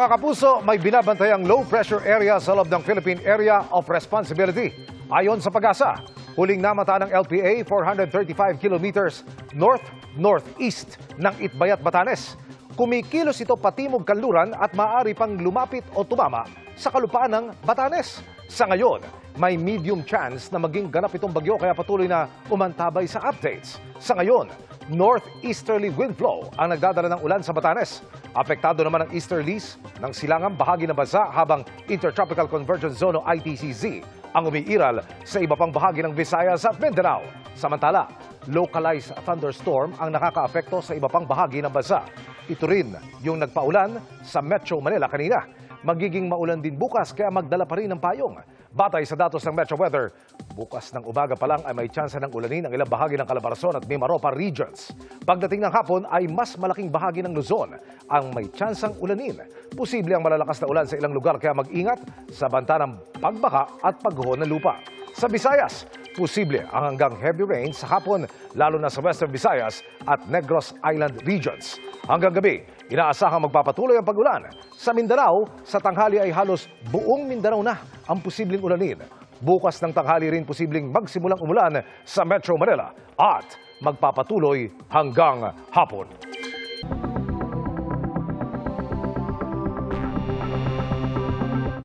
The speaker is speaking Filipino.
Mga kapuso, may binabantayang low-pressure area sa loob ng Philippine Area of Responsibility. Ayon sa Pag-asa, huling namata ng LPA 435 kilometers north-northeast ng Itbayat, Batanes. Kumikilos ito patimog kanluran at maaari pang lumapit o tumama sa kalupaan ng Batanes. Sa ngayon, may medium chance na maging ganap itong bagyo kaya patuloy na umantabay sa updates. Sa ngayon, northeasterly wind flow ang nagdadala ng ulan sa Batanes. Apektado naman ang easterlies ng silangang bahagi ng bansa habang Intertropical Convergence Zone o ITCZ ang umiiral sa iba pang bahagi ng Visayas at Mindanao. Samantala, localized thunderstorm ang nakakaapekto sa iba pang bahagi ng bansa. Ito rin yung nagpaulan sa Metro Manila kanina. Magiging maulan din bukas kaya magdala pa rin ng payong. Batay sa datos ng Metro Weather, bukas ng umaga pa lang ay may tsansa ng ulanin ang ilang bahagi ng Calabarzon at Mimaropa regions. Pagdating ng hapon ay mas malaking bahagi ng Luzon ang may tsansang ulanin. Posible ang malalakas na ulan sa ilang lugar kaya mag-ingat sa banta ng pagbaka at pagguho ng lupa. Sa Visayas, posible ang hanggang heavy rain sa hapon lalo na sa Western Visayas at Negros Island regions. Hanggang gabi, inaasahang magpapatuloy ang pag-ulan. Sa Mindanao, sa tanghali ay halos buong Mindanao na ang posibleng ulanin. Bukas ng tanghali rin posibleng magsimulang umulan sa Metro Manila at magpapatuloy hanggang hapon.